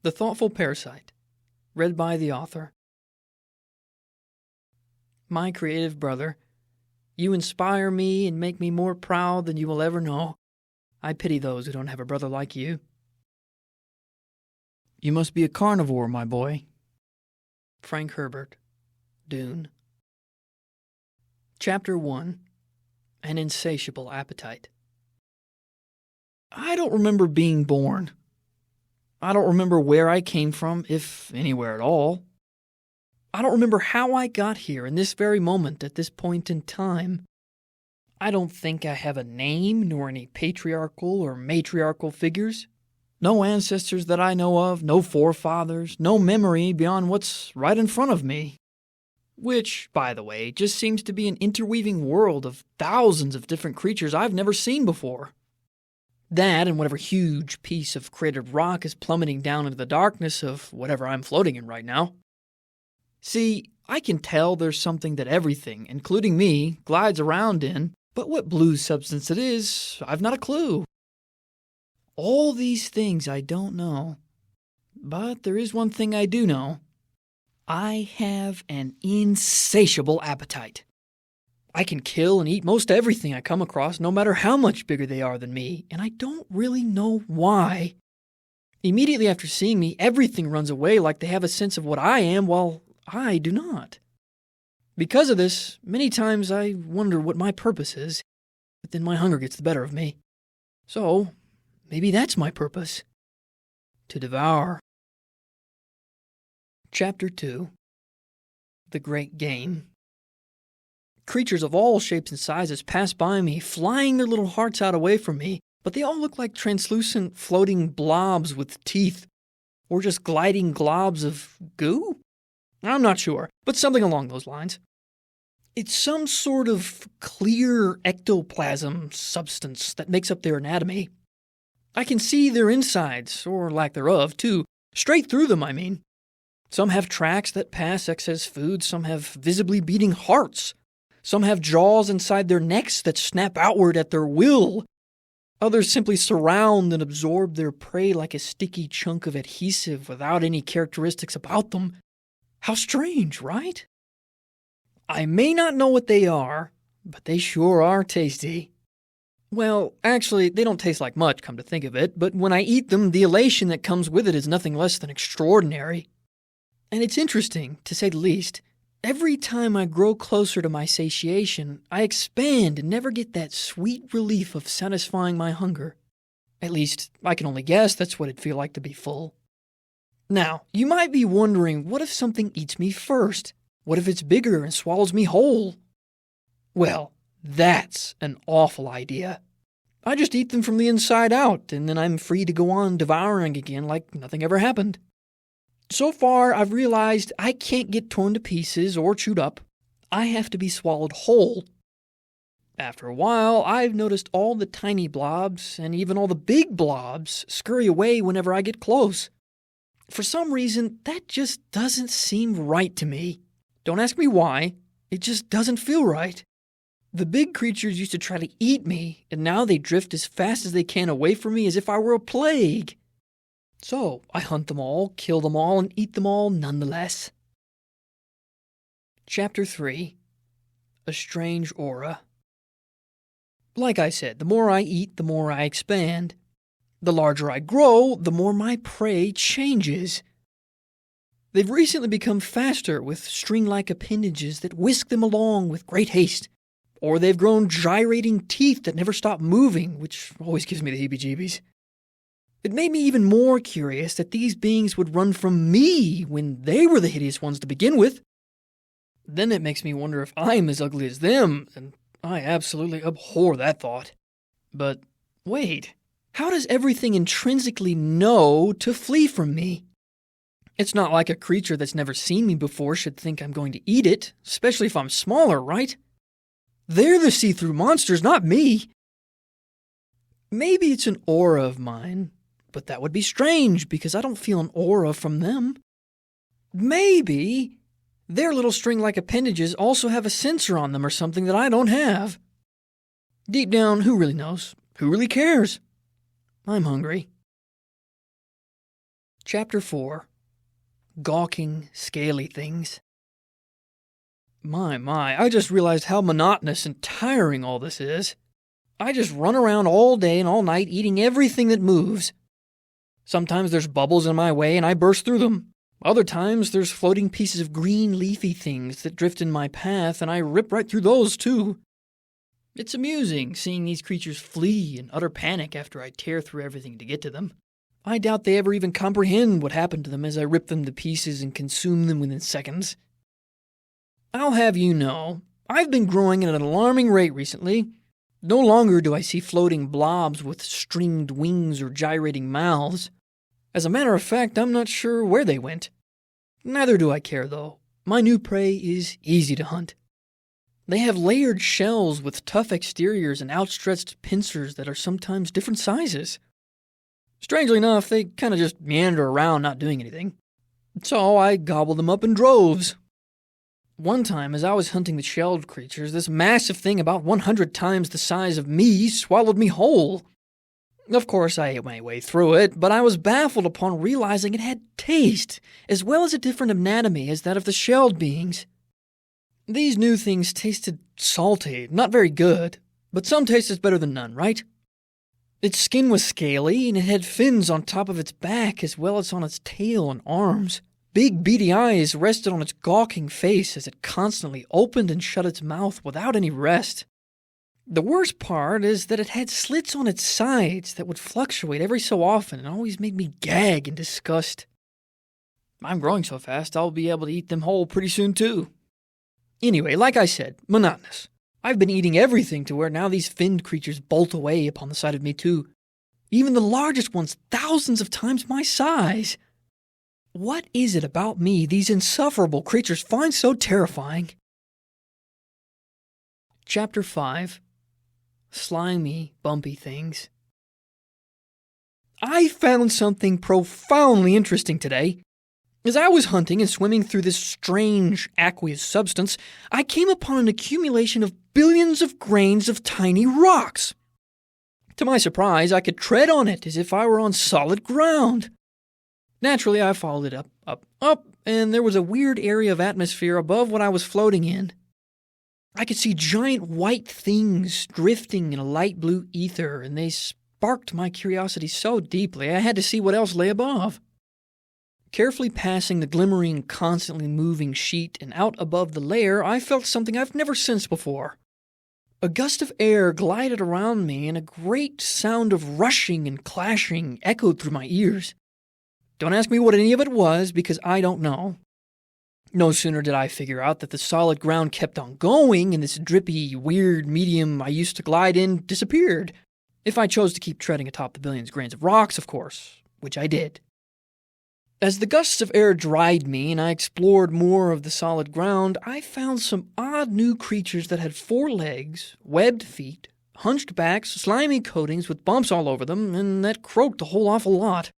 The Thoughtful Parasite, read by the author. My creative brother, you inspire me and make me more proud than you will ever know. I pity those who don't have a brother like you. You must be a carnivore, my boy. Frank Herbert, Dune. Chapter 1. An Insatiable Appetite. I don't remember being born. I don't remember where I came from, if anywhere at all. I don't remember how I got here in this very moment at this point in time. I don't think I have a name nor any patriarchal or matriarchal figures. No ancestors that I know of, no forefathers, no memory beyond what's right in front of me. Which, by the way, just seems to be an interweaving world of thousands of different creatures I've never seen before. That and whatever huge piece of cratered rock is plummeting down into the darkness of whatever I'm floating in right now. See, I can tell there's something that everything, including me, glides around in, but what blue substance it is, I've not a clue. All these things I don't know. But there is one thing I do know. I have an insatiable appetite. I can kill and eat most everything I come across, no matter how much bigger they are than me, and I don't really know why. Immediately after seeing me, everything runs away like they have a sense of what I am, while I do not. Because of this, many times I wonder what my purpose is, but then my hunger gets the better of me. So, maybe that's my purpose. To devour. Chapter 2. The Great Game. Creatures of all shapes and sizes pass by me, flying their little hearts out away from me, but they all look like translucent floating blobs with teeth, or just gliding globs of goo? I'm not sure, but something along those lines. It's some sort of clear ectoplasm substance that makes up their anatomy. I can see their insides, or lack thereof, too. Straight through them, I mean. Some have tracks that pass excess food, some have visibly beating hearts. Some have jaws inside their necks that snap outward at their will. Others simply surround and absorb their prey like a sticky chunk of adhesive without any characteristics about them. How strange, right? I may not know what they are, but they sure are tasty. Well, actually, they don't taste like much, come to think of it, but when I eat them, the elation that comes with it is nothing less than extraordinary. And it's interesting, to say the least. Every time I grow closer to my satiation, I expand and never get that sweet relief of satisfying my hunger. At least, I can only guess that's what it'd feel like to be full. Now, you might be wondering, what if something eats me first? What if it's bigger and swallows me whole? Well, that's an awful idea. I just eat them from the inside out, and then I'm free to go on devouring again like nothing ever happened. So far, I've realized I can't get torn to pieces or chewed up. I have to be swallowed whole. After a while, I've noticed all the tiny blobs, and even all the big blobs, scurry away whenever I get close. For some reason, that just doesn't seem right to me. Don't ask me why. It just doesn't feel right. The big creatures used to try to eat me, and now they drift as fast as they can away from me as if I were a plague. So, I hunt them all, kill them all, and eat them all nonetheless. Chapter 3. A Strange Aura. Like I said, the more I eat, the more I expand. The larger I grow, the more my prey changes. They've recently become faster with string-like appendages that whisk them along with great haste. Or they've grown gyrating teeth that never stop moving, which always gives me the heebie-jeebies. It made me even more curious that these beings would run from me when they were the hideous ones to begin with. Then it makes me wonder if I'm as ugly as them, and I absolutely abhor that thought. But wait, how does everything intrinsically know to flee from me? It's not like a creature that's never seen me before should think I'm going to eat it, especially if I'm smaller, right? They're the see-through monsters, not me. Maybe it's an aura of mine. But that would be strange, because I don't feel an aura from them. Maybe their little string-like appendages also have a sensor on them or something that I don't have. Deep down, who really knows? Who really cares? I'm hungry. Chapter 4. Gawking, Scaly Things. My, I just realized how monotonous and tiring all this is. I just run around all day and all night eating everything that moves. Sometimes there's bubbles in my way and I burst through them. Other times there's floating pieces of green leafy things that drift in my path and I rip right through those too. It's amusing seeing these creatures flee in utter panic after I tear through everything to get to them. I doubt they ever even comprehend what happened to them as I rip them to pieces and consume them within seconds. I'll have you know, I've been growing at an alarming rate recently. No longer do I see floating blobs with stringed wings or gyrating mouths. As a matter of fact, I'm not sure where they went. Neither do I care, though. My new prey is easy to hunt. They have layered shells with tough exteriors and outstretched pincers that are sometimes different sizes. Strangely enough, they kind of just meander around not doing anything. So I gobble them up in droves. One time, as I was hunting the shelled creatures, this massive thing about 100 times the size of me swallowed me whole. Of course, I ate my way through it, but I was baffled upon realizing it had taste, as well as a different anatomy as that of the shelled beings. These new things tasted salty, not very good, but some taste is better than none, right? Its skin was scaly, and it had fins on top of its back as well as on its tail and arms. Big beady eyes rested on its gawking face as it constantly opened and shut its mouth without any rest. The worst part is that it had slits on its sides that would fluctuate every so often and always made me gag in disgust. I'm growing so fast I'll be able to eat them whole pretty soon too. Anyway, like I said, monotonous. I've been eating everything to where now these finned creatures bolt away upon the sight of me too. Even the largest ones thousands of times my size. What is it about me these insufferable creatures find so terrifying? Chapter 5. Slimy, bumpy things. I found something profoundly interesting today. As I was hunting and swimming through this strange aqueous substance, I came upon an accumulation of billions of grains of tiny rocks. To my surprise, I could tread on it as if I were on solid ground. Naturally, I followed it up, and there was a weird area of atmosphere above what I was floating in. I could see giant white things drifting in a light blue ether, and they sparked my curiosity so deeply I had to see what else lay above. Carefully passing the glimmering, constantly moving sheet and out above the layer, I felt something I've never sensed before. A gust of air glided around me, and a great sound of rushing and clashing echoed through my ears. Don't ask me what any of it was, because I don't know. No sooner did I figure out that the solid ground kept on going, and this drippy, weird medium I used to glide in disappeared. If I chose to keep treading atop the billions of grains of rocks, of course, which I did. As the gusts of air dried me and I explored more of the solid ground, I found some odd new creatures that had 4 legs, webbed feet, hunched backs, slimy coatings with bumps all over them, and that croaked a whole awful lot.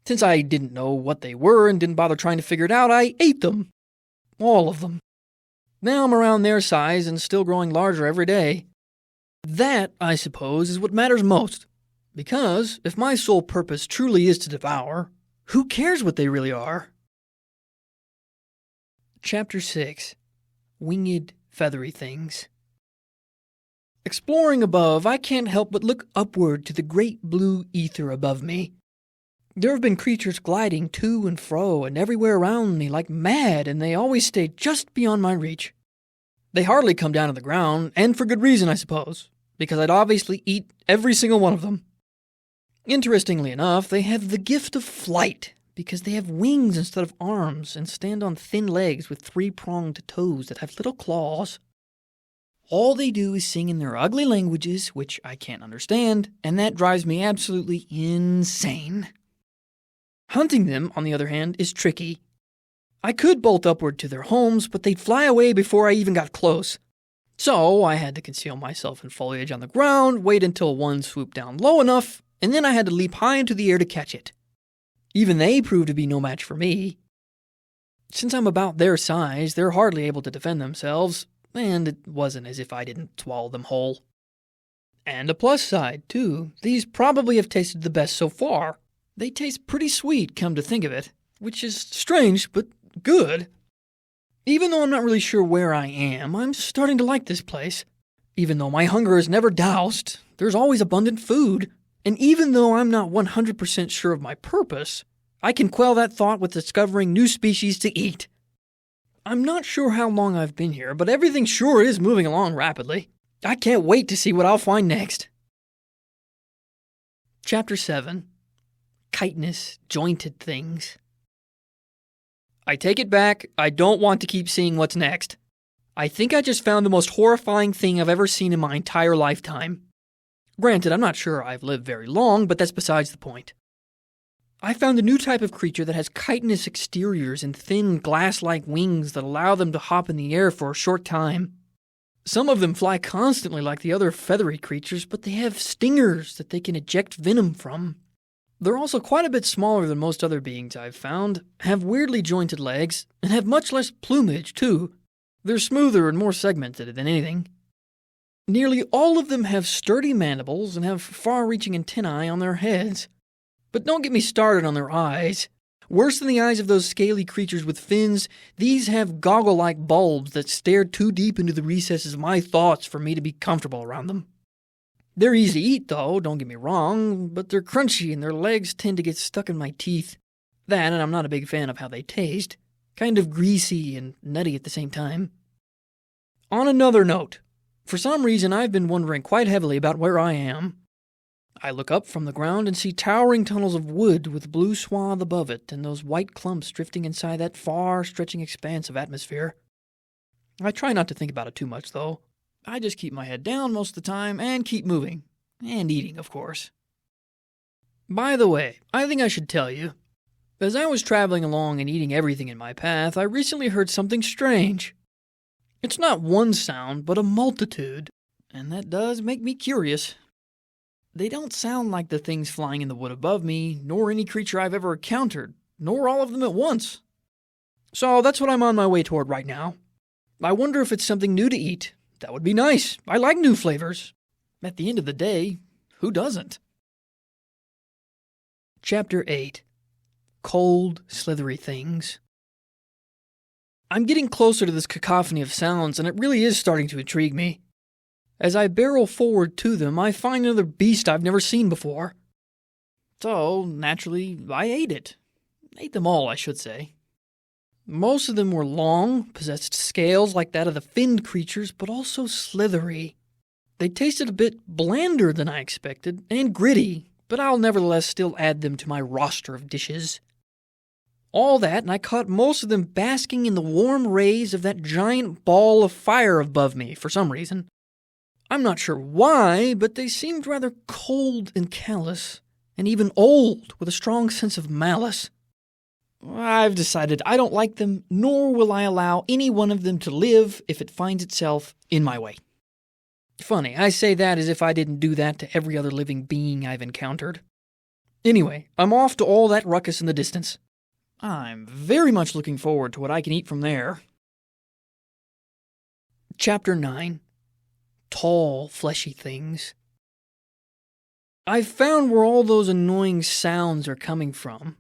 Since I didn't know what they were and didn't bother trying to figure it out, I ate them. All of them. Now I'm around their size and still growing larger every day. That, I suppose, is what matters most. Because if my sole purpose truly is to devour, who cares what they really are? Chapter 6. Winged, Feathery Things. Exploring above, I can't help but look upward to the great blue ether above me. There have been creatures gliding to and fro and everywhere around me like mad, and they always stay just beyond my reach. They hardly come down to the ground, and for good reason, I suppose, because I'd obviously eat every single one of them. Interestingly enough, they have the gift of flight, because they have wings instead of arms and stand on thin legs with 3-pronged toes that have little claws. All they do is sing in their ugly languages, which I can't understand, and that drives me absolutely insane. Hunting them, on the other hand, is tricky. I could bolt upward to their homes, but they'd fly away before I even got close. So I had to conceal myself in foliage on the ground, wait until one swooped down low enough, and then I had to leap high into the air to catch it. Even they proved to be no match for me. Since I'm about their size, they're hardly able to defend themselves, and it wasn't as if I didn't swallow them whole. And a plus side, too. These probably have tasted the best so far. They taste pretty sweet, come to think of it, which is strange, but good. Even though I'm not really sure where I am, I'm starting to like this place. Even though my hunger is never doused, there's always abundant food. And even though I'm not 100% sure of my purpose, I can quell that thought with discovering new species to eat. I'm not sure how long I've been here, but everything sure is moving along rapidly. I can't wait to see what I'll find next. Chapter 7. Chitinous, jointed things. I take it back. I don't want to keep seeing what's next. I think I just found the most horrifying thing I've ever seen in my entire lifetime. Granted, I'm not sure I've lived very long, but that's besides the point. I found a new type of creature that has chitinous exteriors and thin glass-like wings that allow them to hop in the air for a short time. Some of them fly constantly like the other feathery creatures, but they have stingers that they can eject venom from. They're also quite a bit smaller than most other beings I've found, have weirdly jointed legs, and have much less plumage, too. They're smoother and more segmented than anything. Nearly all of them have sturdy mandibles and have far-reaching antennae on their heads. But don't get me started on their eyes. Worse than the eyes of those scaly creatures with fins, these have goggle-like bulbs that stare too deep into the recesses of my thoughts for me to be comfortable around them. They're easy to eat, though, don't get me wrong, but they're crunchy and their legs tend to get stuck in my teeth. That, and I'm not a big fan of how they taste. Kind of greasy and nutty at the same time. On another note, for some reason I've been wondering quite heavily about where I am. I look up from the ground and see towering tunnels of wood with blue swathe above it and those white clumps drifting inside that far-stretching expanse of atmosphere. I try not to think about it too much, though. I just keep my head down most of the time and keep moving. And eating, of course. By the way, I think I should tell you. As I was traveling along and eating everything in my path, I recently heard something strange. It's not one sound, but a multitude, and that does make me curious. They don't sound like the things flying in the wood above me, nor any creature I've ever encountered, nor all of them at once. So that's what I'm on my way toward right now. I wonder if it's something new to eat. That would be nice. I like new flavors. At the end of the day, who doesn't? Chapter 8. Cold, slithery things. I'm getting closer to this cacophony of sounds, and it really is starting to intrigue me. As I barrel forward to them, I find another beast I've never seen before. So, naturally, I ate it. Ate them all, I should say. Most of them were long, possessed scales like that of the finned creatures, but also slithery. They tasted a bit blander than I expected, and gritty, but I'll nevertheless still add them to my roster of dishes. All that, and I caught most of them basking in the warm rays of that giant ball of fire above me for some reason. I'm not sure why, but they seemed rather cold and callous, and even old, with a strong sense of malice. I've decided I don't like them, nor will I allow any one of them to live if it finds itself in my way. Funny, I say that as if I didn't do that to every other living being I've encountered. Anyway, I'm off to all that ruckus in the distance. I'm very much looking forward to what I can eat from there. Chapter 9. Tall, fleshy things. I've found where all those annoying sounds are coming from.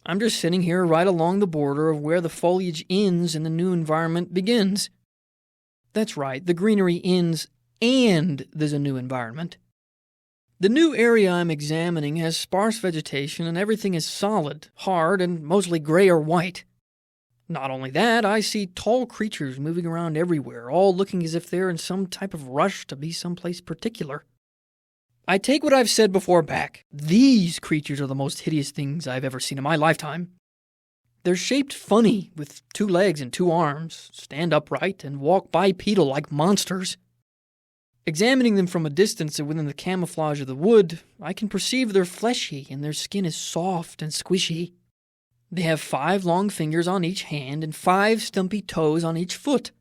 I'm just sitting here right along the border of where the foliage ends and the new environment begins. That's right, the greenery ends and there's a new environment. The new area I'm examining has sparse vegetation and everything is solid, hard, and mostly gray or white. Not only that, I see tall creatures moving around everywhere, all looking as if they're in some type of rush to be someplace particular. I take what I've said before back. These creatures are the most hideous things I've ever seen in my lifetime. They're shaped funny, with 2 legs and 2 arms, stand upright, and walk bipedal like monsters. Examining them from a distance and within the camouflage of the wood, I can perceive they're fleshy and their skin is soft and squishy. They have 5 long fingers on each hand and 5 stumpy toes on each foot.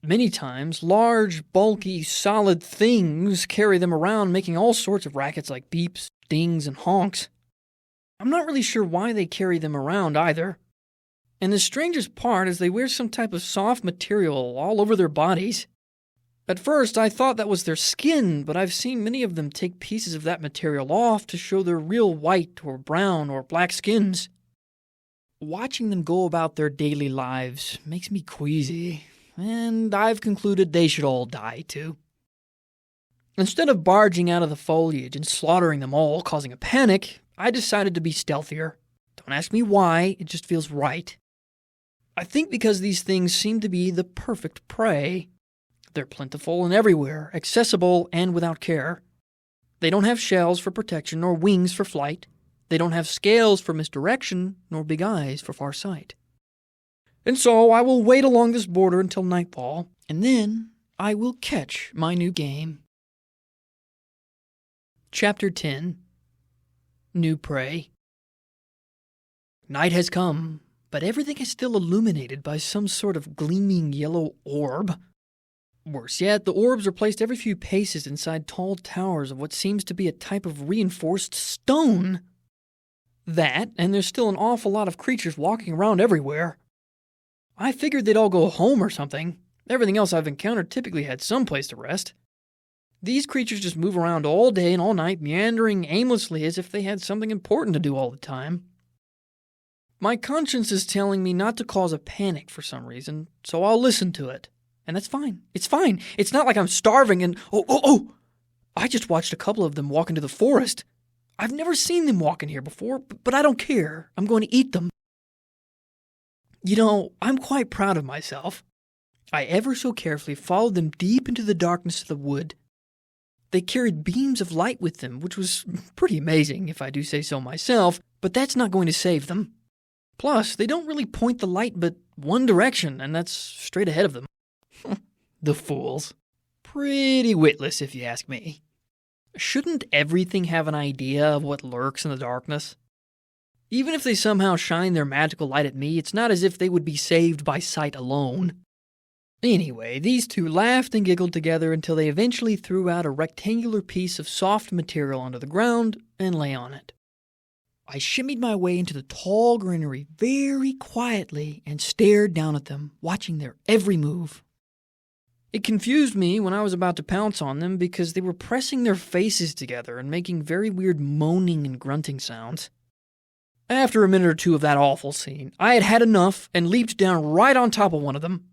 Many times, large, bulky, solid things carry them around, making all sorts of rackets like beeps, dings, and honks. I'm not really sure why they carry them around either. And the strangest part is they wear some type of soft material all over their bodies. At first, I thought that was their skin, but I've seen many of them take pieces of that material off to show their real white or brown or black skins. Watching them go about their daily lives makes me queasy, and I've concluded they should all die too. Instead of barging out of the foliage and slaughtering them all, causing a panic, I decided to be stealthier. Don't ask me why, it just feels right. I think because these things seem to be the perfect prey. They're plentiful and everywhere, accessible and without care. They don't have shells for protection nor wings for flight. They don't have scales for misdirection nor big eyes for far sight. And so I will wait along this border until nightfall, and then I will catch my new game. Chapter 10. New Prey. Night has come, but everything is still illuminated by some sort of gleaming yellow orb. Worse yet, the orbs are placed every few paces inside tall towers of what seems to be a type of reinforced stone. That, and there's still an awful lot of creatures walking around everywhere. I figured they'd all go home or something. Everything else I've encountered typically had some place to rest. These creatures just move around all day and all night, meandering aimlessly as if they had something important to do all the time. My conscience is telling me not to cause a panic for some reason, so I'll listen to it. And that's fine. It's fine. It's not like I'm starving and... Oh! I just watched a couple of them walk into the forest. I've never seen them walk in here before, but I don't care. I'm going to eat them. You know, I'm quite proud of myself. I ever so carefully followed them deep into the darkness of the wood. They carried beams of light with them, which was pretty amazing, if I do say so myself, but that's not going to save them. Plus, they don't really point the light but one direction, and that's straight ahead of them. The fools. Pretty witless, if you ask me. Shouldn't everything have an idea of what lurks in the darkness? Even if they somehow shine their magical light at me, it's not as if they would be saved by sight alone. Anyway, these two laughed and giggled together until they eventually threw out a rectangular piece of soft material onto the ground and lay on it. I shimmied my way into the tall greenery very quietly and stared down at them, watching their every move. It confused me when I was about to pounce on them because they were pressing their faces together and making very weird moaning and grunting sounds. After a minute or two of that awful scene, I had had enough and leaped down right on top of one of them.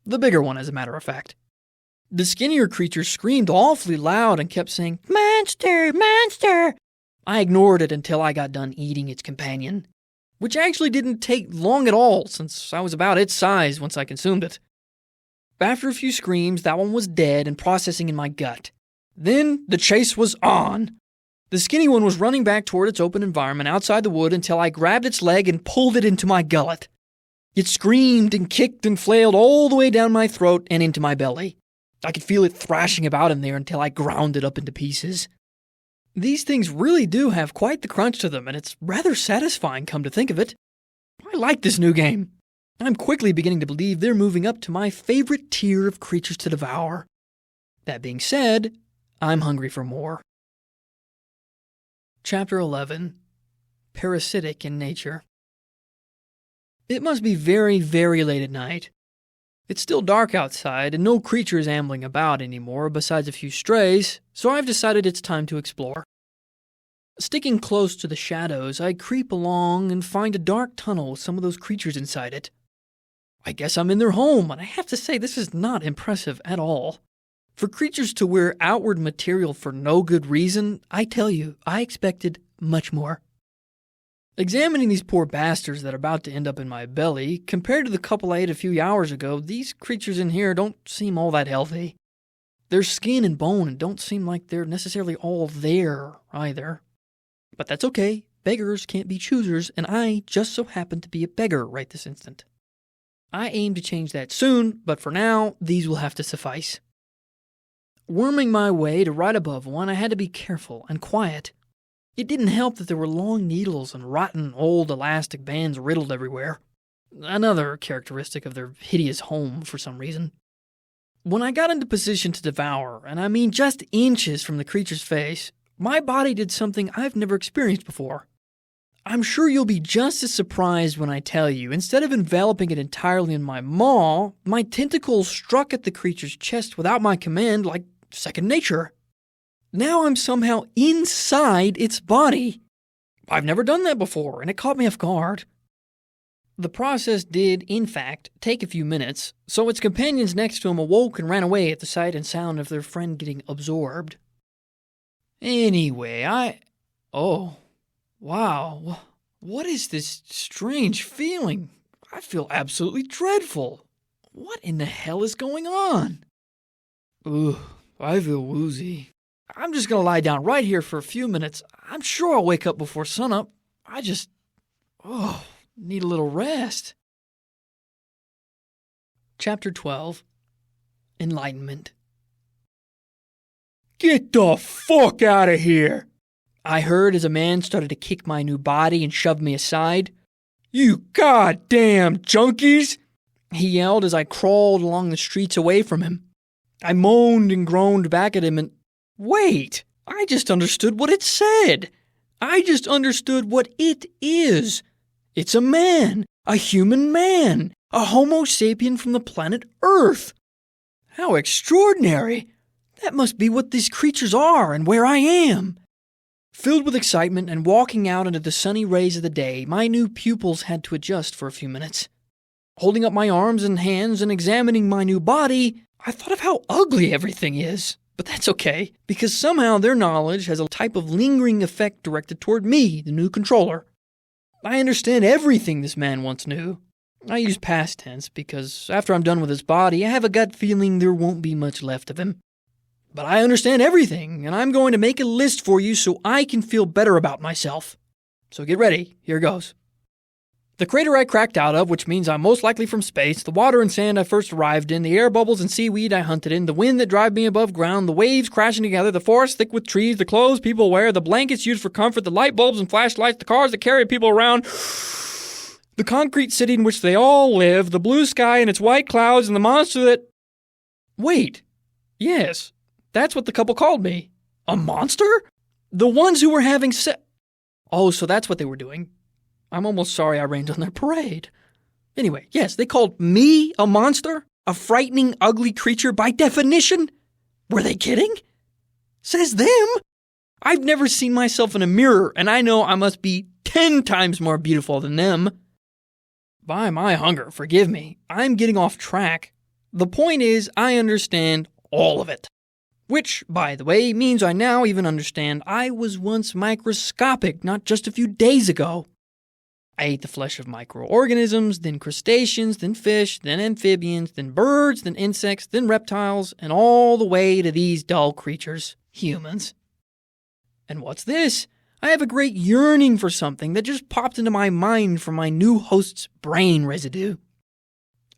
The bigger one, as a matter of fact. The skinnier creature screamed awfully loud and kept saying, "Monster! Monster!" I ignored it until I got done eating its companion, which actually didn't take long at all since I was about its size once I consumed it. After a few screams, that one was dead and processing in my gut. Then the chase was on. The skinny one was running back toward its open environment outside the wood until I grabbed its leg and pulled it into my gullet. It screamed and kicked and flailed all the way down my throat and into my belly. I could feel it thrashing about in there until I ground it up into pieces. These things really do have quite the crunch to them, and it's rather satisfying, come to think of it. I like this new game. I'm quickly beginning to believe they're moving up to my favorite tier of creatures to devour. That being said, I'm hungry for more. Chapter 11. Parasitic in Nature. It must be very, very late at night. It's still dark outside, and no creature is ambling about anymore besides a few strays, so I've decided it's time to explore. Sticking close to the shadows, I creep along and find a dark tunnel with some of those creatures inside it. I guess I'm in their home, and I have to say this is not impressive at all. For creatures to wear outward material for no good reason, I tell you, I expected much more. Examining these poor bastards that are about to end up in my belly, compared to the couple I ate a few hours ago, these creatures in here don't seem all that healthy. They're skin and bone and don't seem like they're necessarily all there either. But that's okay, beggars can't be choosers, and I just so happen to be a beggar right this instant. I aim to change that soon, but for now, these will have to suffice. Worming my way to right above one, I had to be careful and quiet. It didn't help that there were long needles and rotten old elastic bands riddled everywhere. Another characteristic of their hideous home for some reason. When I got into position to devour, and I mean just inches from the creature's face, my body did something I've never experienced before. I'm sure you'll be just as surprised when I tell you, instead of enveloping it entirely in my maw, my tentacles struck at the creature's chest without my command like second nature. Now I'm somehow inside its body. I've never done that before, and it caught me off guard. The process did, in fact, take a few minutes, so its companions next to him awoke and ran away at the sight and sound of their friend getting absorbed. Anyway, Oh, wow. What is this strange feeling? I feel absolutely dreadful. What in the hell is going on? Ugh, I feel woozy. I'm just gonna lie down right here for a few minutes. I'm sure I'll wake up before sunup. Need a little rest. Chapter 12. Enlightenment. Get the fuck out of here! I heard as a man started to kick my new body and shove me aside. You goddamn junkies! He yelled as I crawled along the streets away from him. I moaned and groaned back at him and... Wait! I just understood what it said! I just understood what it is! It's a man! A human man! A Homo sapien from the planet Earth! How extraordinary! That must be what these creatures are and where I am! Filled with excitement and walking out into the sunny rays of the day, my new pupils had to adjust for a few minutes. Holding up my arms and hands and examining my new body, I thought of how ugly everything is. But that's okay, because somehow their knowledge has a type of lingering effect directed toward me, the new controller. I understand everything this man once knew. I use past tense because after I'm done with his body, I have a gut feeling there won't be much left of him. But I understand everything, and I'm going to make a list for you so I can feel better about myself. So get ready, here goes. The crater I cracked out of, which means I'm most likely from space, the water and sand I first arrived in, the air bubbles and seaweed I hunted in, the wind that drive me above ground, the waves crashing together, the forest thick with trees, the clothes people wear, the blankets used for comfort, the light bulbs and flashlights, the cars that carry people around, the concrete city in which they all live, the blue sky and its white clouds, and the monster that... Wait. Yes. That's what the couple called me. A monster? The ones who were having Oh, so that's what they were doing. I'm almost sorry I rained on their parade. Anyway, yes, they called me a monster? A frightening, ugly creature by definition? Were they kidding? Says them. I've never seen myself in a mirror, and I know I must be 10 times more beautiful than them. By my hunger, forgive me. I'm getting off track. The point is, I understand all of it. Which, by the way, means I now even understand I was once microscopic not just a few days ago. I ate the flesh of microorganisms, then crustaceans, then fish, then amphibians, then birds, then insects, then reptiles, and all the way to these dull creatures, humans. And what's this? I have a great yearning for something that just popped into my mind from my new host's brain residue.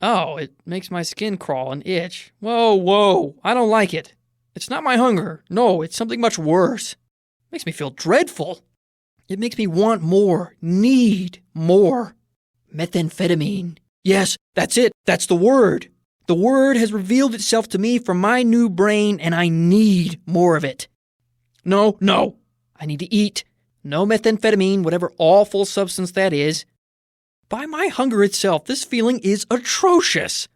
Oh, it makes my skin crawl and itch. Whoa, I don't like it. It's not my hunger. No, it's something much worse. It makes me feel dreadful. It makes me want more, need more. Methamphetamine. Yes, that's it. That's the word. The word has revealed itself to me from my new brain, and I need more of it. No. I need to eat. No methamphetamine, whatever awful substance that is. By my hunger itself, this feeling is atrocious.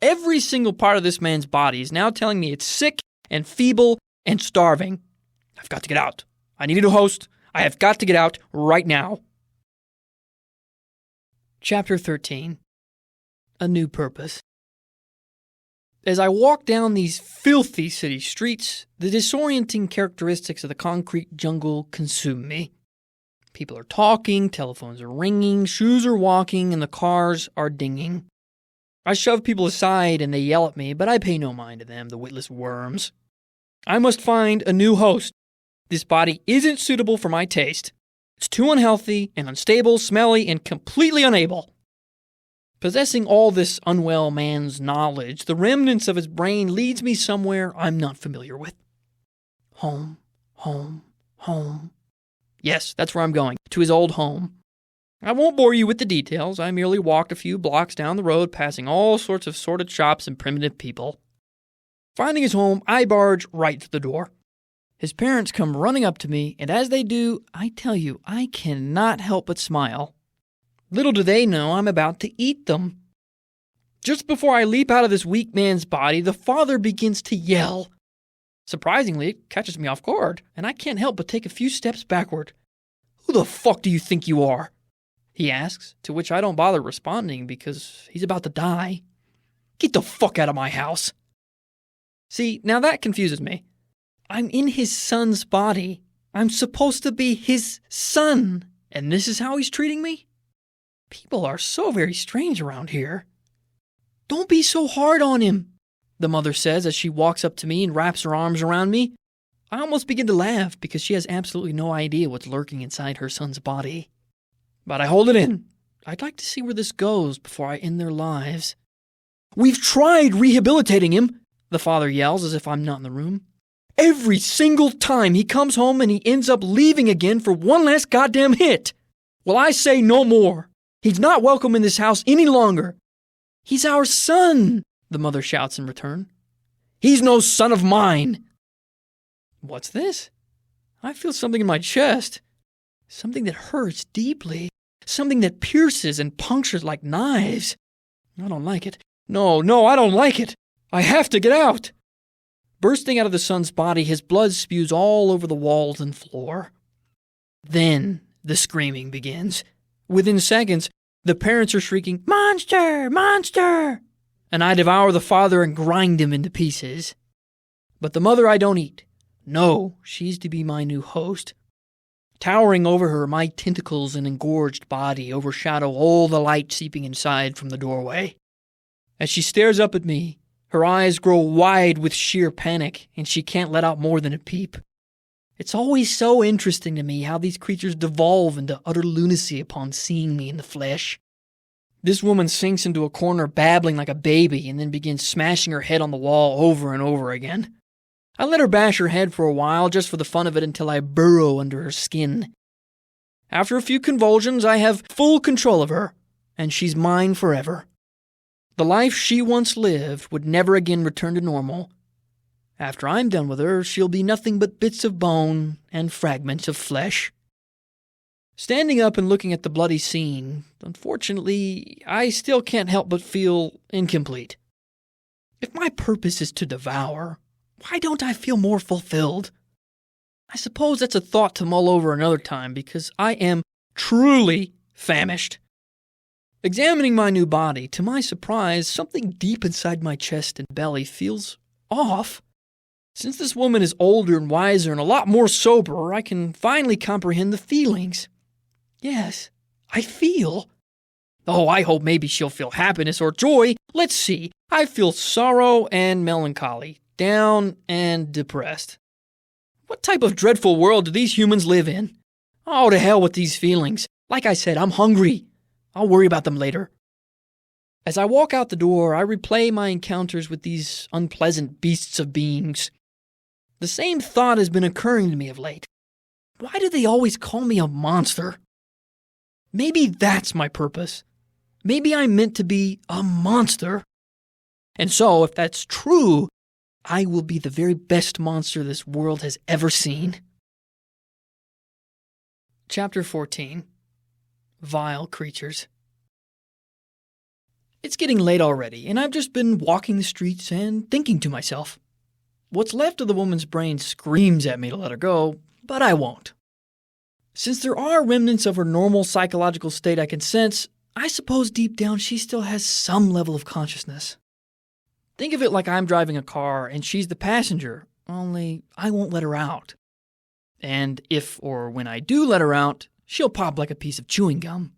Every single part of this man's body is now telling me it's sick and feeble and starving. I've got to get out. I need a new host. I have got to get out right now. Chapter 13. A New Purpose. As I walk down these filthy city streets, the disorienting characteristics of the concrete jungle consume me. People are talking, telephones are ringing, shoes are walking, and the cars are dinging. I shove people aside and they yell at me, but I pay no mind to them, the witless worms. I must find a new host. This body isn't suitable for my taste. It's too unhealthy and unstable, smelly, and completely unable. Possessing all this unwell man's knowledge, the remnants of his brain leads me somewhere I'm not familiar with. Home. Yes, that's where I'm going, to his old home. I won't bore you with the details. I merely walked a few blocks down the road, passing all sorts of sordid shops and primitive people. Finding his home, I barge right to the door. His parents come running up to me, and as they do, I tell you, I cannot help but smile. Little do they know I'm about to eat them. Just before I leap out of this weak man's body, the father begins to yell. Surprisingly, it catches me off guard, and I can't help but take a few steps backward. "Who the fuck do you think you are?" he asks, to which I don't bother responding because he's about to die. "Get the fuck out of my house." See, now that confuses me. I'm in his son's body. I'm supposed to be his son, and this is how he's treating me? People are so very strange around here. "Don't be so hard on him," the mother says as she walks up to me and wraps her arms around me. I almost begin to laugh because she has absolutely no idea what's lurking inside her son's body. But I hold it in. I'd like to see where this goes before I end their lives. "We've tried rehabilitating him," the father yells as if I'm not in the room. "Every single time he comes home and he ends up leaving again for one last goddamn hit. Well, I say no more. He's not welcome in this house any longer." "He's our son," the mother shouts in return. "He's no son of mine." What's this? I feel something in my chest. Something that hurts deeply. Something that pierces and punctures like knives. I don't like it. No, I don't like it. I have to get out. Bursting out of the son's body, his blood spews all over the walls and floor. Then the screaming begins. Within seconds, the parents are shrieking, "Monster! Monster!" And I devour the father and grind him into pieces. But the mother I don't eat. No, she's to be my new host. Towering over her, my tentacles and engorged body overshadow all the light seeping inside from the doorway. As she stares up at me, her eyes grow wide with sheer panic, and she can't let out more than a peep. It's always so interesting to me how these creatures devolve into utter lunacy upon seeing me in the flesh. This woman sinks into a corner babbling like a baby and then begins smashing her head on the wall over and over again. I let her bash her head for a while just for the fun of it until I burrow under her skin. After a few convulsions, I have full control of her, and she's mine forever. The life she once lived would never again return to normal. After I'm done with her, she'll be nothing but bits of bone and fragments of flesh. Standing up and looking at the bloody scene, unfortunately, I still can't help but feel incomplete. If my purpose is to devour, why don't I feel more fulfilled? I suppose that's a thought to mull over another time because I am truly famished. Examining my new body, to my surprise, something deep inside my chest and belly feels off. Since this woman is older and wiser and a lot more sober, I can finally comprehend the feelings. Yes, I feel. Oh, I hope maybe she'll feel happiness or joy. Let's see. I feel sorrow and melancholy, down and depressed. What type of dreadful world do these humans live in? Oh, to hell with these feelings. Like I said, I'm hungry. I'll worry about them later. As I walk out the door, I replay my encounters with these unpleasant beasts of beings. The same thought has been occurring to me of late. Why do they always call me a monster? Maybe that's my purpose. Maybe I'm meant to be a monster. And so, if that's true, I will be the very best monster this world has ever seen. Chapter 14. Vile Creatures. It's getting late already, and I've just been walking the streets and thinking to myself. What's left of the woman's brain screams at me to let her go, but I won't. Since there are remnants of her normal psychological state I can sense, I suppose deep down she still has some level of consciousness. Think of it like I'm driving a car and she's the passenger, only I won't let her out. And if or when I do let her out, she'll pop like a piece of chewing gum.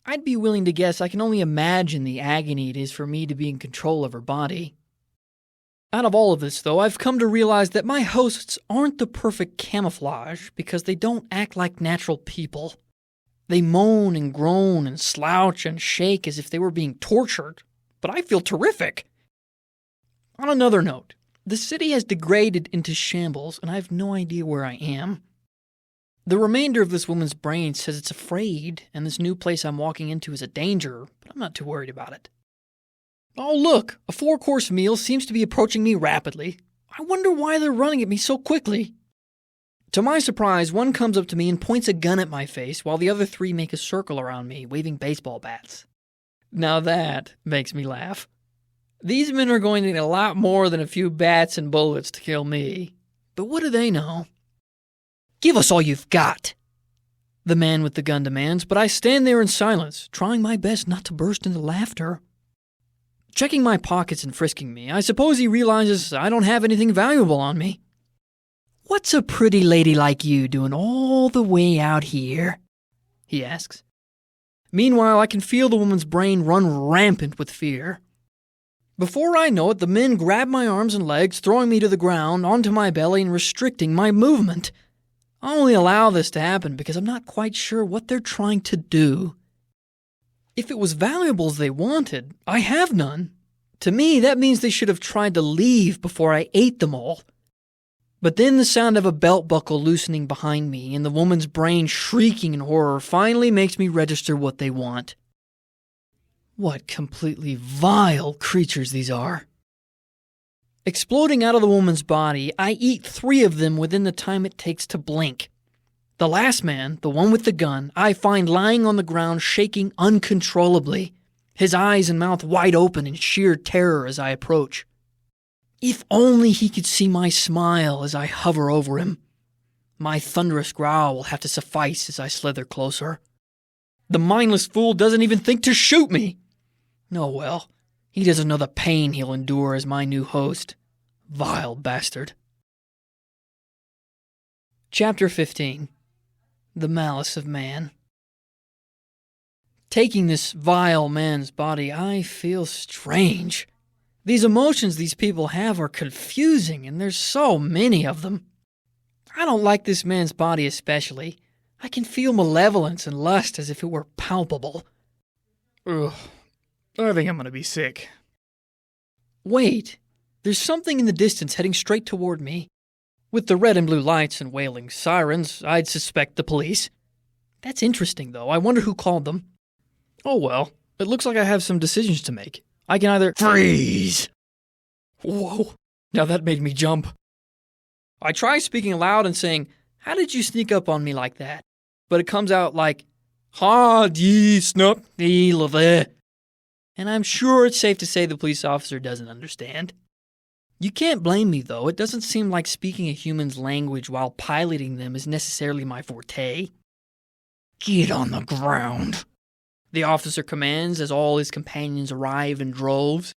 I'd be willing to guess I can only imagine the agony it is for me to be in control of her body. Out of all of this, though, I've come to realize that my hosts aren't the perfect camouflage because they don't act like natural people. They moan and groan and slouch and shake as if they were being tortured, but I feel terrific. On another note, the city has degraded into shambles and I have no idea where I am. The remainder of this woman's brain says it's afraid and this new place I'm walking into is a danger, but I'm not too worried about it. Oh look, a 4-course meal seems to be approaching me rapidly. I wonder why they're running at me so quickly. To my surprise, one comes up to me and points a gun at my face while the other three make a circle around me, waving baseball bats. Now that makes me laugh. These men are going to need a lot more than a few bats and bullets to kill me. But what do they know? "Give us all you've got," the man with the gun demands, but I stand there in silence, trying my best not to burst into laughter. Checking my pockets and frisking me, I suppose he realizes I don't have anything valuable on me. "What's a pretty lady like you doing all the way out here?" he asks. Meanwhile, I can feel the woman's brain run rampant with fear. Before I know it, the men grab my arms and legs, throwing me to the ground, onto my belly, and restricting my movement. I only allow this to happen because I'm not quite sure what they're trying to do. If it was valuables they wanted, I have none. To me, that means they should have tried to leave before I ate them all. But then the sound of a belt buckle loosening behind me and the woman's brain shrieking in horror finally makes me register what they want. What completely vile creatures these are. Exploding out of the woman's body, I eat 3 of them within the time it takes to blink. The last man, the one with the gun, I find lying on the ground shaking uncontrollably, his eyes and mouth wide open in sheer terror as I approach. If only he could see my smile as I hover over him. My thunderous growl will have to suffice as I slither closer. The mindless fool doesn't even think to shoot me. Oh well, he doesn't know the pain he'll endure as my new host. Vile bastard. Chapter 15. The Malice of Man. Taking this vile man's body, I feel strange. These emotions these people have are confusing, and there's so many of them. I don't like this man's body especially. I can feel malevolence and lust as if it were palpable. Ugh, I think I'm gonna be sick. Wait, there's something in the distance heading straight toward me. With the red and blue lights and wailing sirens, I'd suspect the police. That's interesting, though. I wonder who called them. Oh well, it looks like I have some decisions to make. I can either freeze. Whoa, now that made me jump. I try speaking aloud and saying, "How did you sneak up on me like that?" But it comes out like, "Ha dee snup dee lave." And I'm sure it's safe to say the police officer doesn't understand. You can't blame me, though. It doesn't seem like speaking a human's language while piloting them is necessarily my forte. "Get on the ground," the officer commands as all his companions arrive in droves.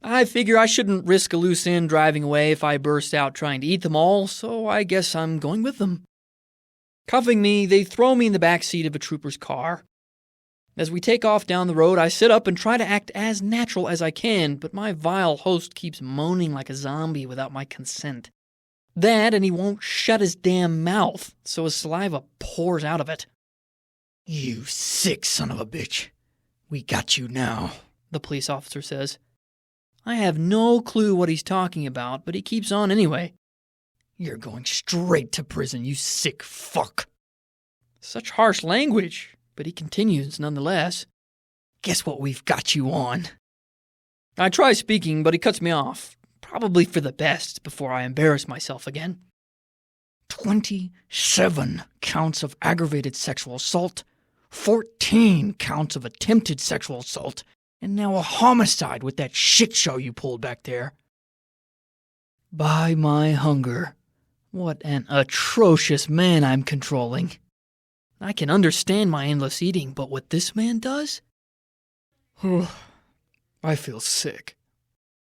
I figure I shouldn't risk a loose end driving away if I burst out trying to eat them all, so I guess I'm going with them. Cuffing me, they throw me in the back seat of a trooper's car. As we take off down the road, I sit up and try to act as natural as I can, but my vile host keeps moaning like a zombie without my consent. That, and he won't shut his damn mouth, so his saliva pours out of it. "You sick son of a bitch. We got you now," the police officer says. I have no clue what he's talking about, but he keeps on anyway. "You're going straight to prison, you sick fuck." Such harsh language, but he continues nonetheless. "Guess what we've got you on?" I try speaking, but he cuts me off, probably for the best, before I embarrass myself again. 27 counts of aggravated sexual assault, 14 counts of attempted sexual assault, and now a homicide with that shit show you pulled back there. By my hunger, what an atrocious man I'm controlling. I can understand my endless eating, but what this man does? I feel sick.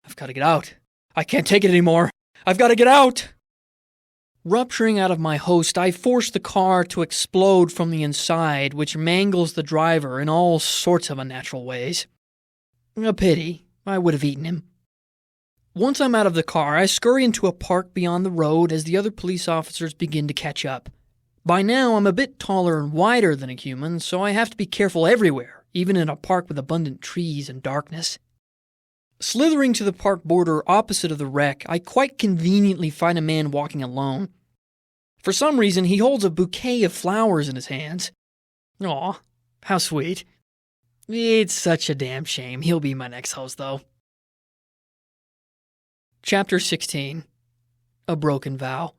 I've got to get out. I can't take it anymore. I've got to get out! Rupturing out of my host, I force the car to explode from the inside, which mangles the driver in all sorts of unnatural ways. A pity. I would have eaten him. Once I'm out of the car, I scurry into a park beyond the road as the other police officers begin to catch up. By now, I'm a bit taller and wider than a human, so I have to be careful everywhere, even in a park with abundant trees and darkness. Slithering to the park border opposite of the wreck, I quite conveniently find a man walking alone. For some reason, he holds a bouquet of flowers in his hands. Aw, how sweet. It's such a damn shame. He'll be my next host, though. Chapter 16. A Broken Vow.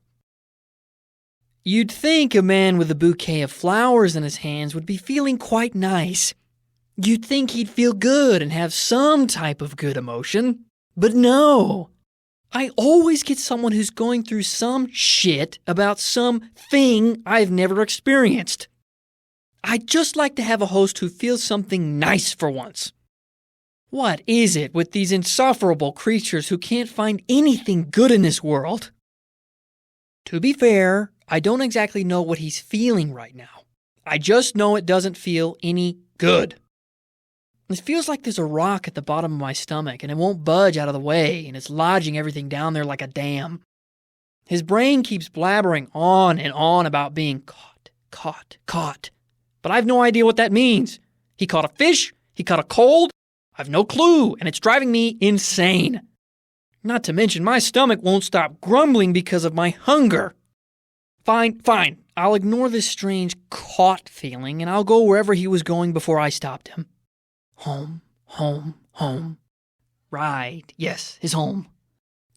You'd think a man with a bouquet of flowers in his hands would be feeling quite nice. You'd think he'd feel good and have some type of good emotion. But no. I always get someone who's going through some shit about some thing I've never experienced. I'd just like to have a host who feels something nice for once. What is it with these insufferable creatures who can't find anything good in this world? To be fair, I don't exactly know what he's feeling right now. I just know it doesn't feel any good. It feels like there's a rock at the bottom of my stomach and it won't budge out of the way and it's lodging everything down there like a dam. His brain keeps blabbering on and on about being caught. But I've no idea what that means. He caught a fish, he caught a cold, I've no clue, and it's driving me insane. Not to mention my stomach won't stop grumbling because of my hunger. Fine. I'll ignore this strange caught feeling and I'll go wherever he was going before I stopped him. Home. Right, yes, his home.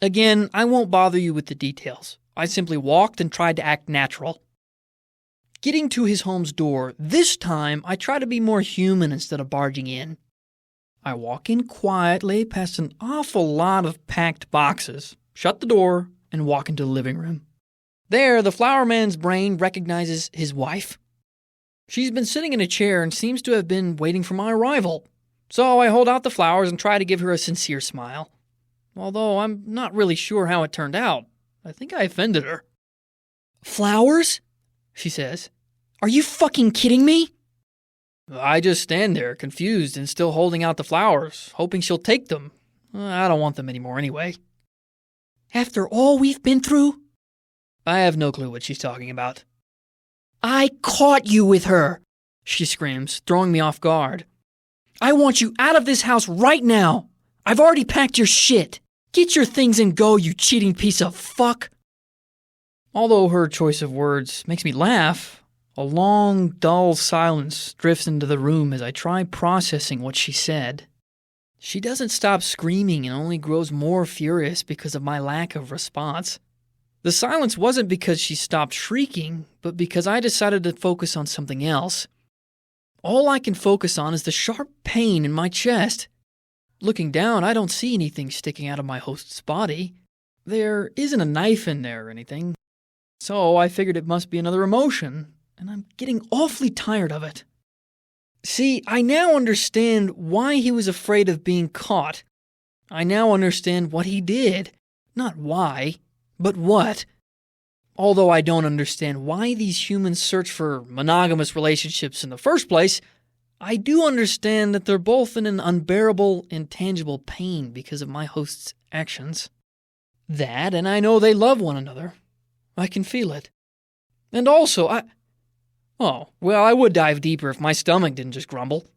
Again, I won't bother you with the details. I simply walked and tried to act natural. Getting to his home's door, this time I try to be more human instead of barging in. I walk in quietly past an awful lot of packed boxes, shut the door, and walk into the living room. There, the flower man's brain recognizes his wife. She's been sitting in a chair and seems to have been waiting for my arrival. So I hold out the flowers and try to give her a sincere smile. Although I'm not really sure how it turned out. I think I offended her. Flowers? She says. Are you fucking kidding me? I just stand there, confused and still holding out the flowers, hoping she'll take them. I don't want them anymore anyway. After all we've been through? I have no clue what she's talking about. I caught you with her, she screams, throwing me off guard. I want you out of this house right now. I've already packed your shit. Get your things and go, you cheating piece of fuck. Although her choice of words makes me laugh, a long, dull silence drifts into the room as I try processing what she said. She doesn't stop screaming and only grows more furious because of my lack of response. The silence wasn't because she stopped shrieking, but because I decided to focus on something else. All I can focus on is the sharp pain in my chest. Looking down, I don't see anything sticking out of my host's body. There isn't a knife in there or anything. So I figured it must be another emotion, and I'm getting awfully tired of it. See, I now understand why he was afraid of being caught. I now understand what he did. Not why, but what. Although I don't understand why these humans search for monogamous relationships in the first place, I do understand that they're both in an unbearable, intangible pain because of my host's actions. That, and I know they love one another. I can feel it. And also, I would dive deeper if my stomach didn't just grumble.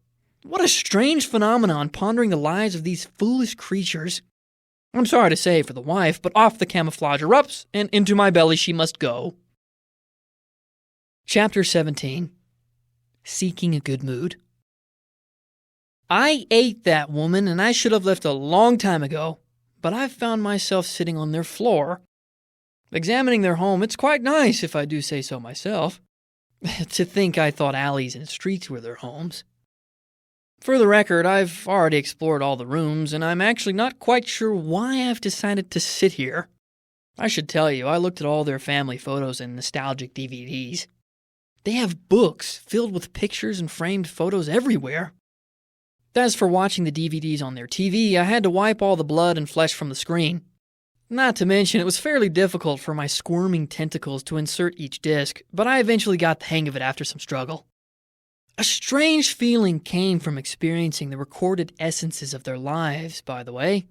What a strange phenomenon pondering the lives of these foolish creatures. I'm sorry to say for the wife, but off the camouflage erupts, and into my belly she must go. Chapter 17. Seeking a Good Mood. I ate that woman, and I should have left a long time ago, but I've found myself sitting on their floor. Examining their home, it's quite nice if I do say so myself. To think I thought alleys and streets were their homes. For the record, I've already explored all the rooms, and I'm actually not quite sure why I've decided to sit here. I should tell you, I looked at all their family photos and nostalgic DVDs. They have books filled with pictures and framed photos everywhere. As for watching the DVDs on their TV, I had to wipe all the blood and flesh from the screen. Not to mention, it was fairly difficult for my squirming tentacles to insert each disc, but I eventually got the hang of it after some struggle. A strange feeling came from experiencing the recorded essences of their lives, by the way.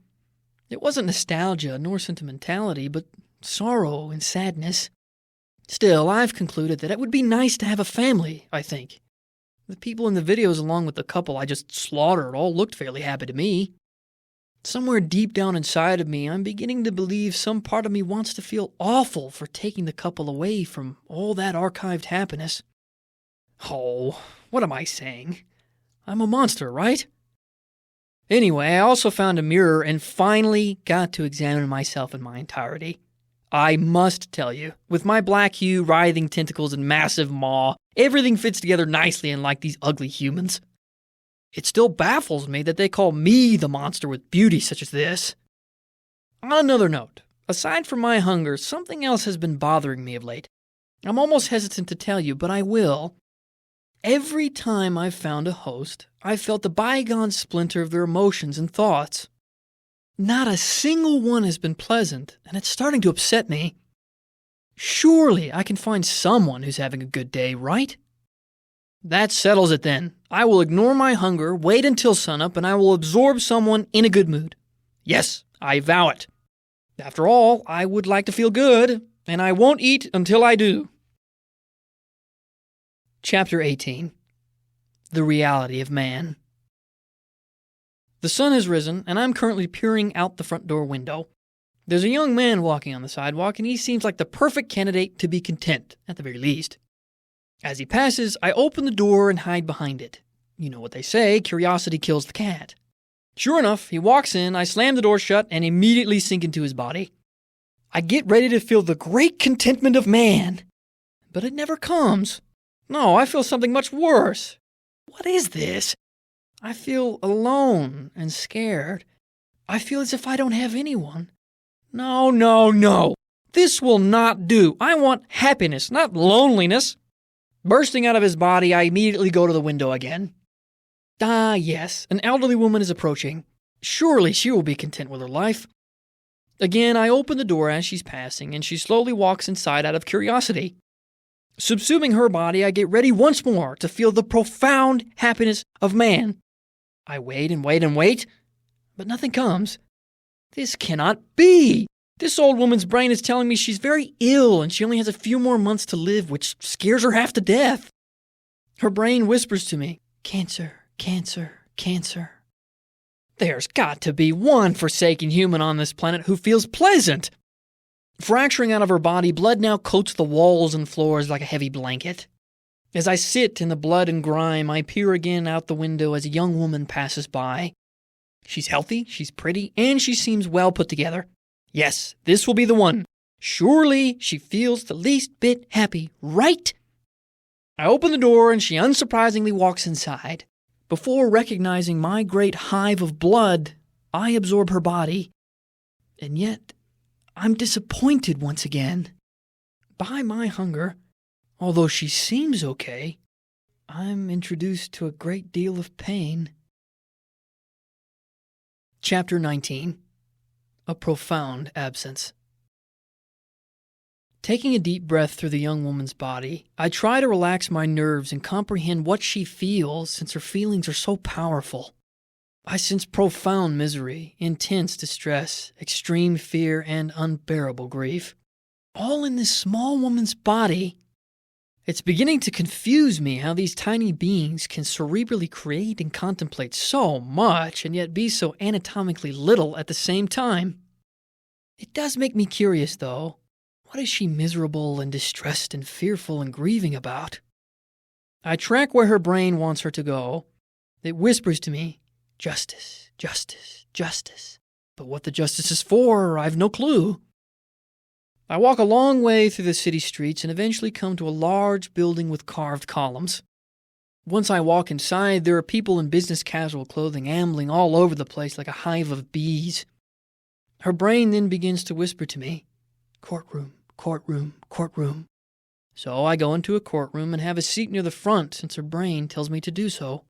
It wasn't nostalgia nor sentimentality, but sorrow and sadness. Still, I've concluded that it would be nice to have a family, I think. The people in the videos along with the couple I just slaughtered all looked fairly happy to me. Somewhere deep down inside of me, I'm beginning to believe some part of me wants to feel awful for taking the couple away from all that archived happiness. Oh, what am I saying? I'm a monster, right? Anyway, I also found a mirror and finally got to examine myself in my entirety. I must tell you, with my black hue, writhing tentacles, and massive maw, everything fits together nicely unlike these ugly humans. It still baffles me that they call me the monster with beauty such as this. On another note, aside from my hunger, something else has been bothering me of late. I'm almost hesitant to tell you, but I will. Every time I've found a host, I've felt the bygone splinter of their emotions and thoughts. Not a single one has been pleasant, and it's starting to upset me. Surely I can find someone who's having a good day, right? That settles it then. I will ignore my hunger, wait until sunup, and I will absorb someone in a good mood. Yes, I vow it. After all, I would like to feel good, and I won't eat until I do. Chapter 18. The Reality of Man. The sun has risen, and I'm currently peering out the front door window. There's a young man walking on the sidewalk, and he seems like the perfect candidate to be content, at the very least. As he passes, I open the door and hide behind it. You know what they say, curiosity kills the cat. Sure enough, he walks in, I slam the door shut, and immediately sink into his body. I get ready to feel the great contentment of man. But it never comes. No, I feel something much worse. What is this? I feel alone and scared. I feel as if I don't have anyone. No. This will not do. I want happiness, not loneliness. Bursting out of his body, I immediately go to the window again. Ah, yes, an elderly woman is approaching. Surely she will be content with her life. Again, I open the door as she's passing, and she slowly walks inside out of curiosity. Subsuming her body, I get ready once more to feel the profound happiness of man. I wait and wait, but nothing comes. This cannot be. This old woman's brain is telling me she's very ill and she only has a few more months to live, which scares her half to death. Her brain whispers to me, cancer. There's got to be one forsaken human on this planet who feels pleasant. Fracturing out of her body, blood now coats the walls and floors like a heavy blanket. As I sit in the blood and grime, I peer again out the window as a young woman passes by. She's healthy, she's pretty, and she seems well put together. Yes, this will be the one. Surely she feels the least bit happy, right? I open the door and she unsurprisingly walks inside. Before recognizing my great hive of blood, I absorb her body. And yet, I'm disappointed once again. By my hunger, although she seems okay, I'm introduced to a great deal of pain. Chapter 19. A Profound Absence. Taking a deep breath through the young woman's body, I try to relax my nerves and comprehend what she feels since her feelings are so powerful. I sense profound misery, intense distress, extreme fear, and unbearable grief. All in this small woman's body. It's beginning to confuse me how these tiny beings can cerebrally create and contemplate so much and yet be so anatomically little at the same time. It does make me curious, though. What is she miserable and distressed and fearful and grieving about? I track where her brain wants her to go. It whispers to me, justice. But what the justice is for, I've no clue. I walk a long way through the city streets and eventually come to a large building with carved columns. Once I walk inside, there are people in business casual clothing ambling all over the place like a hive of bees. Her brain then begins to whisper to me, courtroom. So I go into a courtroom and have a seat near the front since her brain tells me to do so.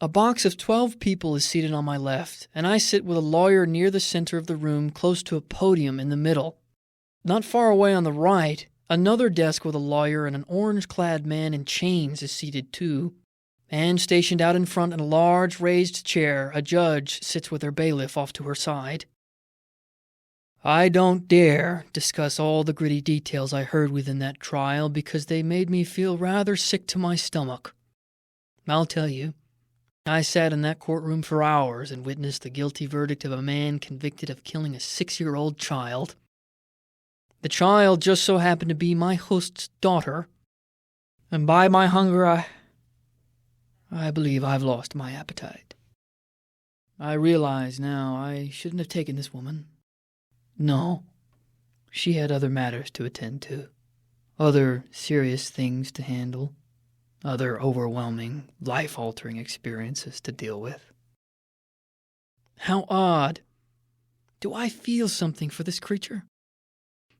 A box of 12 people is seated on my left, and I sit with a lawyer near the center of the room close to a podium in the middle. Not far away on the right, another desk with a lawyer and an orange-clad man in chains is seated too. And stationed out in front in a large raised chair, a judge sits with her bailiff off to her side. I don't dare discuss all the gritty details I heard within that trial because they made me feel rather sick to my stomach. I'll tell you, I sat in that courtroom for hours and witnessed the guilty verdict of a man convicted of killing a 6-year-old child. The child just so happened to be my host's daughter, and by my hunger, I believe I've lost my appetite. I realize now I shouldn't have taken this woman. No, She had other matters to attend to, other serious things to handle, other overwhelming, life-altering experiences to deal with. How odd. Do I feel something for this creature?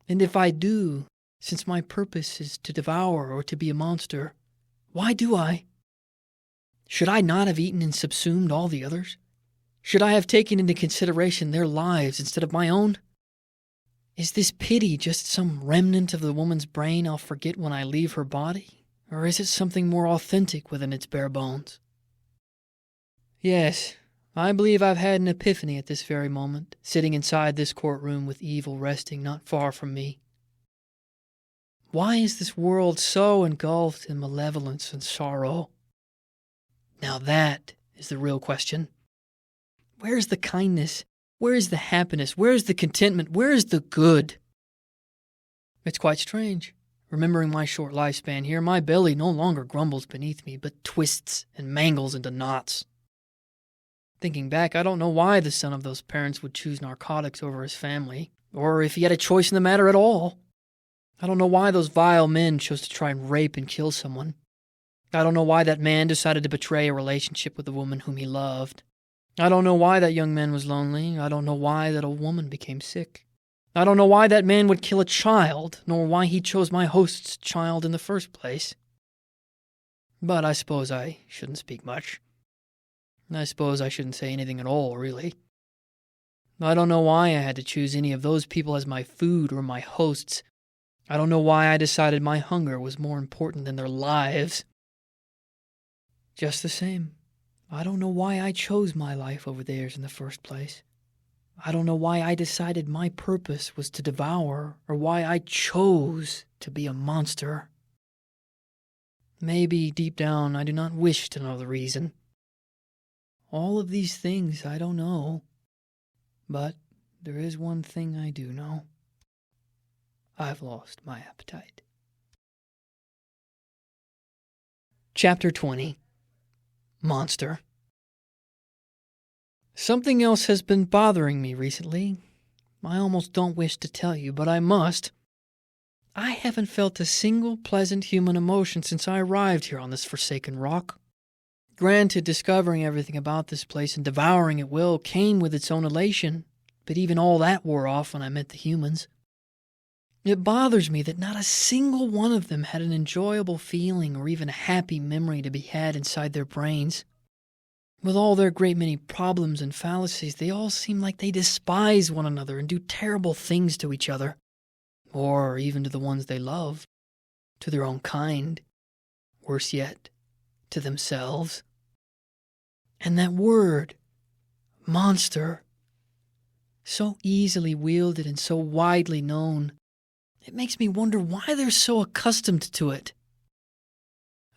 And if I do, since my purpose is to devour or to be a monster, why do I? Should I not have eaten and subsumed all the others? Should I have taken into consideration their lives instead of my own? Is this pity just some remnant of the woman's brain I'll forget when I leave her body? Or is it something more authentic within its bare bones? Yes, I believe I've had an epiphany at this very moment, sitting inside this courtroom with evil resting not far from me. Why is this world so engulfed in malevolence and sorrow? Now that is the real question. Where is the kindness? Where is the happiness? Where is the contentment? Where is the good? It's quite strange. Remembering my short lifespan here, my belly no longer grumbles beneath me, but twists and mangles into knots. Thinking back, I don't know why the son of those parents would choose narcotics over his family, or if he had a choice in the matter at all. I don't know why those vile men chose to try and rape and kill someone. I don't know why that man decided to betray a relationship with a woman whom he loved. I don't know why that young man was lonely. I don't know why that old woman became sick. I don't know why that man would kill a child, nor why he chose my host's child in the first place. But I suppose I shouldn't speak much. I suppose I shouldn't say anything at all, really. I don't know why I had to choose any of those people as my food or my hosts. I don't know why I decided my hunger was more important than their lives. Just the same, I don't know why I chose my life over theirs in the first place. I don't know why I decided my purpose was to devour, or why I chose to be a monster. Maybe, deep down, I do not wish to know the reason. All of these things I don't know. But there is one thing I do know. I've lost my appetite. Chapter 20. Monster. Something else has been bothering me recently. I almost don't wish to tell you, but I must. I haven't felt a single pleasant human emotion since I arrived here on this forsaken rock. Granted, discovering everything about this place and devouring at will came with its own elation, but even all that wore off when I met the humans. It bothers me that not a single one of them had an enjoyable feeling or even a happy memory to be had inside their brains. With all their great many problems and fallacies, they all seem like they despise one another and do terrible things to each other, or even to the ones they love, to their own kind, worse yet, to themselves. And that word, monster, so easily wielded and so widely known, it makes me wonder why they're so accustomed to it.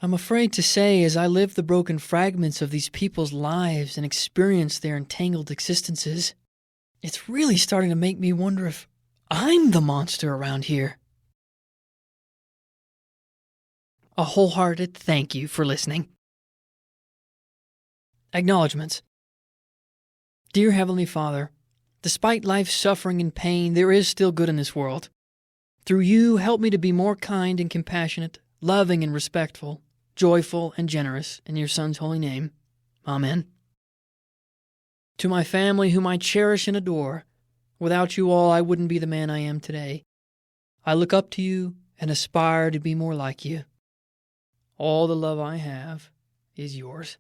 I'm afraid to say, as I live the broken fragments of these people's lives and experience their entangled existences, it's really starting to make me wonder if I'm the monster around here. A wholehearted thank you for listening. Acknowledgements. Dear Heavenly Father, despite life's suffering and pain, there is still good in this world. Through you, help me to be more kind and compassionate, loving and respectful, joyful and generous, in your Son's holy name. Amen. To my family, whom I cherish and adore, without you all, I wouldn't be the man I am today. I look up to you and aspire to be more like you. All the love I have is yours.